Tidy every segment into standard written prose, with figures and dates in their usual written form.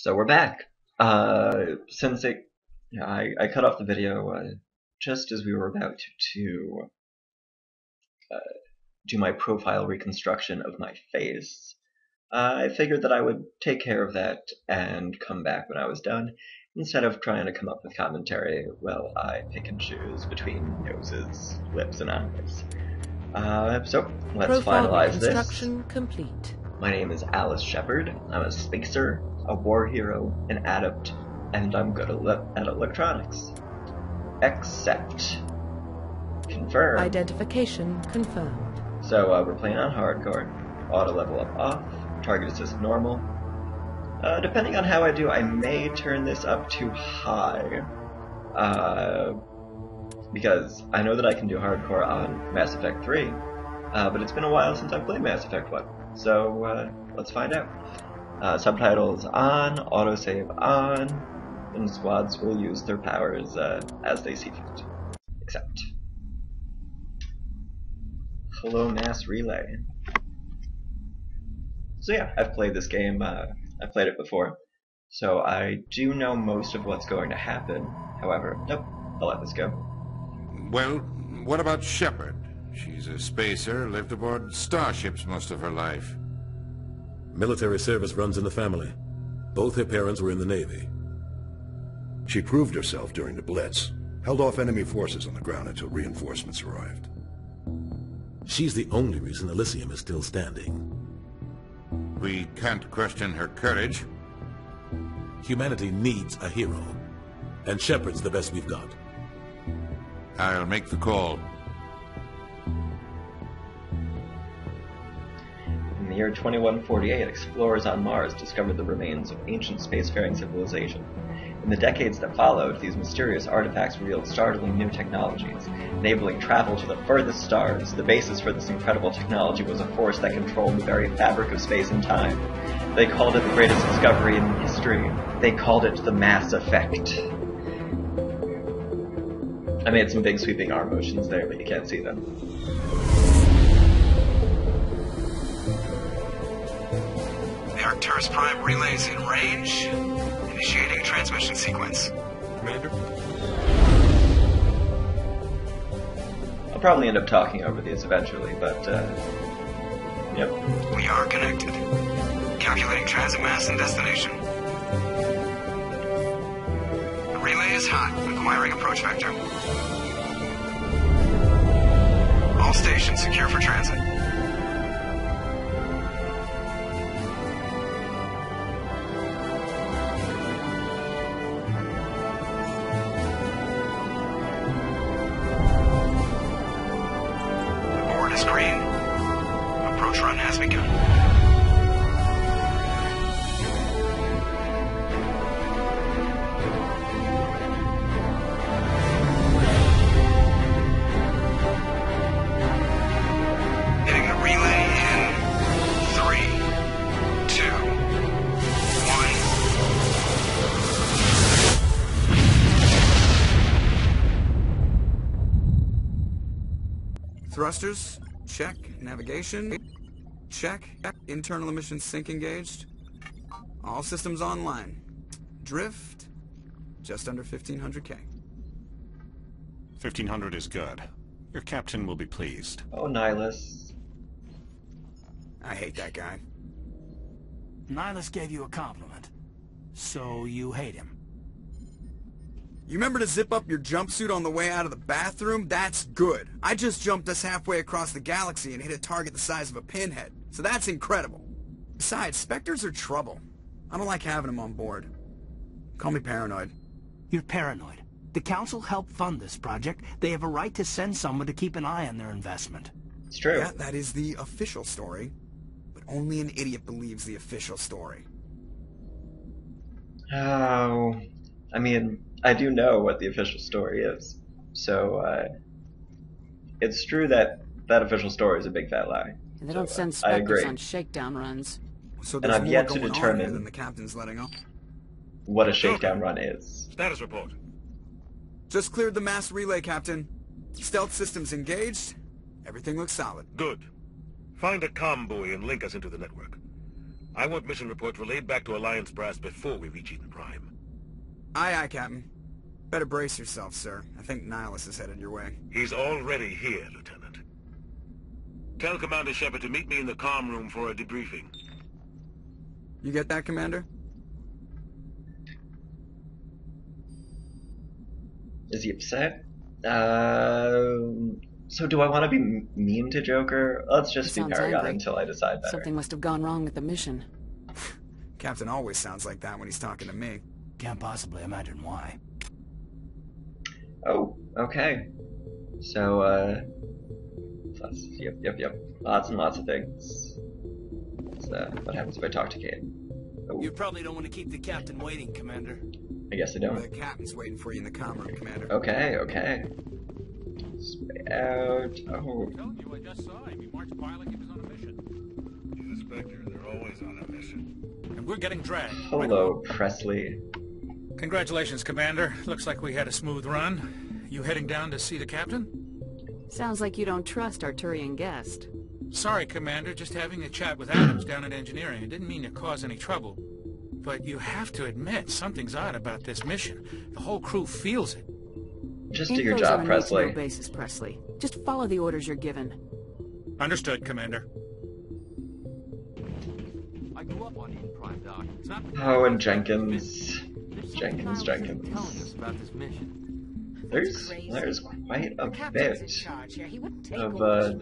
So we're back. Since I cut off the video just as we were about to uh, do my profile reconstruction of my face. I figured that I would take care of that and come back when I was done, instead of trying to come up with commentary while I pick and choose between noses, lips, and eyes. So let's Profile finalize this. reconstruction complete. My name is Alice Shepard. I'm a spacer, a war hero, an adept, and I'm good at electronics. Accept. Confirm. Identification confirmed. So we're playing on hardcore. Auto level up off. Target assist normal. Depending on how I do, I may turn this up to high. Because I know that I can do hardcore on Mass Effect 3, but it's been a while since I've played Mass Effect 1. So let's find out. Subtitles on, autosave on, and squads will use their powers as they see fit. Accept. Hello, Mass Relay. So yeah, I've played this game. I've played it before, so I do know most of what's going to happen. However, nope, I'll let this go. Well, what about Shepard? She's a spacer, lived aboard starships most of her life. Military service runs in the family. Both her parents were in the Navy. She proved herself during the Blitz, held off enemy forces on the ground until reinforcements arrived. She's the only reason Elysium is still standing. We can't question her courage. Humanity needs a hero, and Shepard's the best we've got. I'll make the call. In the year 2148, explorers on Mars discovered the remains of ancient spacefaring civilization. In the decades that followed, these mysterious artifacts revealed startling new technologies, enabling travel to the furthest stars. The basis for this incredible technology was a force that controlled the very fabric of space and time. They called it the greatest discovery in history. They called it the Mass Effect. I made some big sweeping arm motions there, but you can't see them. The Arcturus Prime relay's in range. Initiating a transmission sequence. Commander? I'll probably end up talking over these eventually, but, yep. We are connected. Calculating transit mass and destination. The relay is hot. Acquiring approach vector. All stations secure for transit. Board is green. Approach run has begun. Hitting the relay in 3, 2, 1. Thrusters, check. Navigation, check. Internal emissions sync engaged. All systems online. Drift, just under 1500K. 1500 is good. Your captain will be pleased. Oh, Nihilus. I hate that guy. Nihilus gave you a compliment. So you hate him. You remember to zip up your jumpsuit on the way out of the bathroom? That's good. I just jumped us halfway across the galaxy and hit a target the size of a pinhead. So that's incredible. Besides, Spectres are trouble. I don't like having them on board. Call me paranoid. You're paranoid. The Council helped fund this project. They have a right to send someone to keep an eye on their investment. It's true. Yeah, that is the official story. But only an idiot believes the official story. Oh, I mean, I do know what the official story is. So, it's true that that official story is a big fat lie. And they don't send I Spectres agree. on shakedown runs. So And there's I've more yet to going on determine- here than the captain's letting on. What a shakedown run is. Status report. Just cleared the mass relay, Captain. Stealth systems engaged. Everything looks solid. Good. Find a comm buoy and link us into the network. I want mission reports relayed back to Alliance Brass before we reach Eden Prime. Aye, aye, Captain. Better brace yourself, sir. I think Nihilus is headed your way. He's already here, Lieutenant. Tell Commander Shepard to meet me in the comm room for a debriefing. You get that, Commander? Is he upset? So do I want to be mean to Joker? Let's just be Sounds Paragon angry. until I decide better. Something must have gone wrong with the mission. Captain always sounds like that when he's talking to me. Can't possibly imagine why. Oh, okay. So, yep. Lots and lots of things. So, what happens if I talk to Kate? Oh, You probably don't want to keep the captain waiting, Commander. I guess I don't. The captain's waiting for you in the comm room, Commander. Okay. Spray out. Oh, Told you, I just saw him. He marched by like he was on a mission. He's a Spectre. They're always on a mission. And we're getting dragged. hello, Presley. Congratulations, Commander. Looks like we had a smooth run. You heading down to see the captain? Sounds like you don't trust our Turian guest. Sorry, Commander. Just having a chat with Adams down at engineering. I didn't mean to cause any trouble. But you have to admit, something's odd about this mission. The whole crew feels it. Just do your Info's on job, a Presley. need-to-know basis, Presley. Just follow the orders you're given. Understood, Commander. I grew up on Eden Prime, Doc. It's not Oh, and Jenkins. Jenkins. Telling us about this mission. There's quite a bit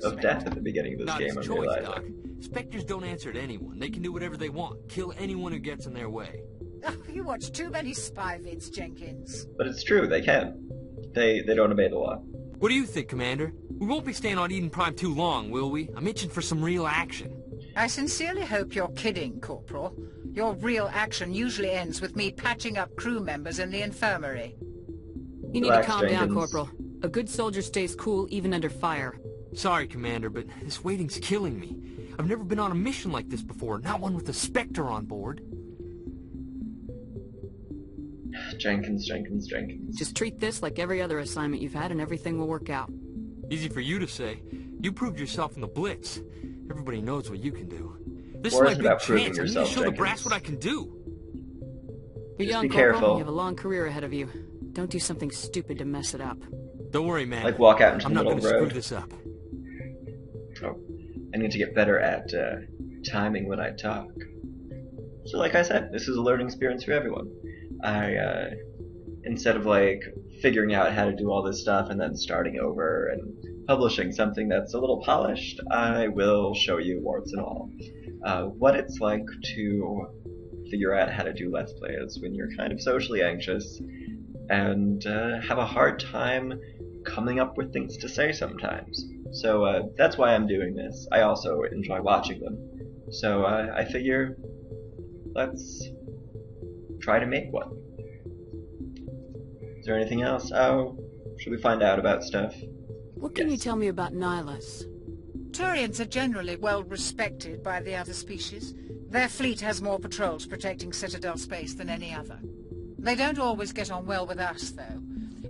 of death at the beginning of this Not game, his I'm choice, realizing. Doc. Spectres don't answer to anyone. They can do whatever they want. Kill anyone who gets in their way. Oh, you watch too many spy vids, Jenkins. But it's true, they can. They don't obey the law. What do you think, Commander? We won't be staying on Eden Prime too long, will we? I'm itching for some real action. I sincerely hope you're kidding, Corporal. Your real action usually ends with me patching up crew members in the infirmary. You need Relax, to calm down, Jenkins. Corporal. A good soldier stays cool even under fire. Sorry, Commander, but this waiting's killing me. I've never been on a mission like this before, not one with a Spectre on board. Jenkins. Just treat this like every other assignment you've had and everything will work out. Easy for you to say. You proved yourself in the Blitz. Everybody knows what you can do. This Or is is my it about big proving chance. I need to yourself, show the brass Jenkins? what I can do. You're Just young, be Corporal. careful. You have a long career ahead of you. Don't do something stupid to mess it up. Don't worry, man. Like walk out into I'm the not middle going of to the screw road. this up. Oh, I need to get better at timing when I talk. So like I said, this is a learning experience for everyone. Instead of like figuring out how to do all this stuff and then starting over and publishing something that's a little polished, I will show you, warts and all, what it's like to figure out how to do Let's Plays when you're kind of socially anxious and have a hard time coming up with things to say sometimes. So that's why I'm doing this. I also enjoy watching them. So I figure, let's try to make one. Is there anything else? Oh, should we find out about stuff? What can you tell me about Nihilus? Turians are generally well respected by the other species. Their fleet has more patrols protecting Citadel space than any other. They don't always get on well with us, though.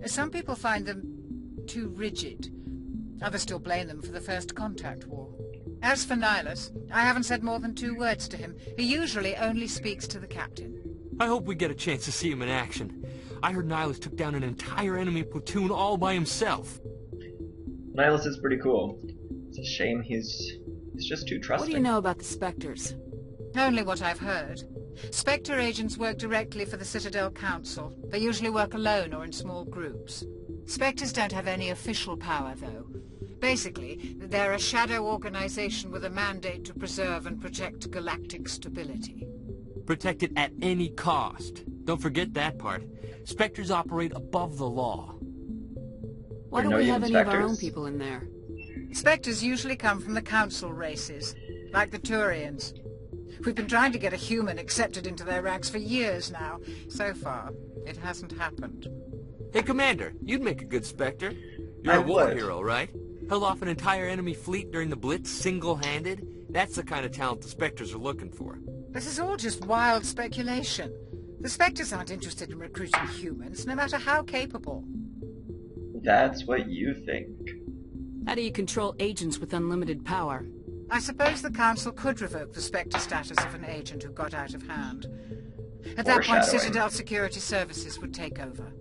Some people find them too rigid. Others still blame them for the First Contact War. As for Nihilus, I haven't said more than 2 words to him. He usually only speaks to the captain. I hope we get a chance to see him in action. I heard Nihilus took down an entire enemy platoon all by himself. Nihilus is pretty cool. It's a shame he's just too trusting. What do you know about the Spectres? Only what I've heard. Spectre agents work directly for the Citadel Council. They usually work alone or in small groups. Spectres don't have any official power, though. Basically, they're a shadow organization with a mandate to preserve and protect galactic stability. Protect it at any cost. Don't forget that part. Spectres operate above the law. Why don't we have any of our own people in there? Spectres usually come from the Council races, like the Turians. We've been trying to get a human accepted into their ranks for years now. So far, it hasn't happened. Hey, Commander, you'd make a good Spectre. You're I a war would. hero, right? Held off an entire enemy fleet during the Blitz single-handed? That's the kind of talent the Spectres are looking for. This is all just wild speculation. The Spectres aren't interested in recruiting humans, no matter how capable. That's what you think. How do you control agents with unlimited power? I suppose the Council could revoke the Spectre status of an agent who got out of hand. At that point, Citadel Security Services would take over.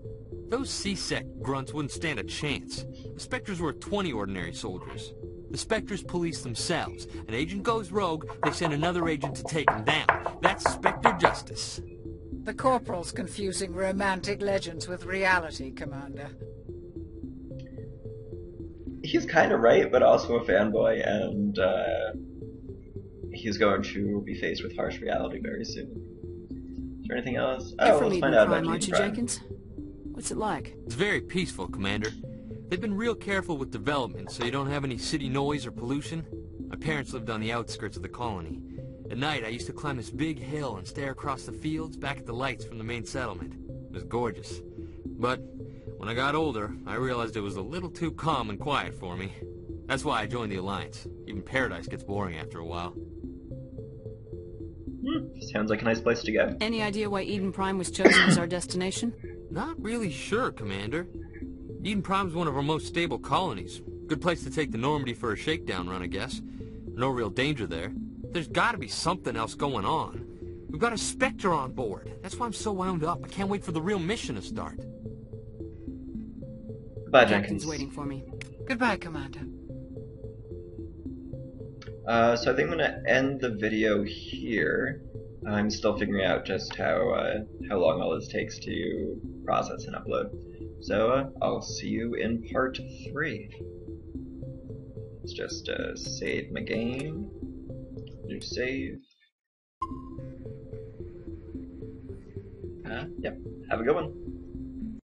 Those C-Sec grunts wouldn't stand a chance. The Spectres were 20 ordinary soldiers. The Spectres police themselves. An agent goes rogue, they send another agent to take him down. That's Spectre justice. The Corporal's confusing romantic legends with reality, Commander. He's kind of right, but also a fanboy, and he's going to be faced with harsh reality very soon. Is there anything else? You're from let's Eden find out Prime, about aren't Eden you, Prime. Jenkins? What's it like? It's very peaceful, Commander. They've been real careful with development, so you don't have any city noise or pollution. My parents lived on the outskirts of the colony. At night, I used to climb this big hill and stare across the fields back at the lights from the main settlement. It was gorgeous. But when I got older, I realized it was a little too calm and quiet for me. That's why I joined the Alliance. Even Paradise gets boring after a while. Sounds like a nice place to go. Any idea why Eden Prime was chosen as our destination? Not really sure, Commander. Eden Prime's one of our most stable colonies. Good place to take the Normandy for a shakedown run, I guess. No real danger there. There's gotta be something else going on. We've got a Spectre on board. That's why I'm so wound up. I can't wait for the real mission to start. Goodbye, Captain's Jenkins. waiting for me. Goodbye, Commander. So I think I'm going to end the video here. I'm still figuring out just how long all this takes to process and upload. So I'll see you in part 3. Let's just save my game. New save. Yep. Have a good one.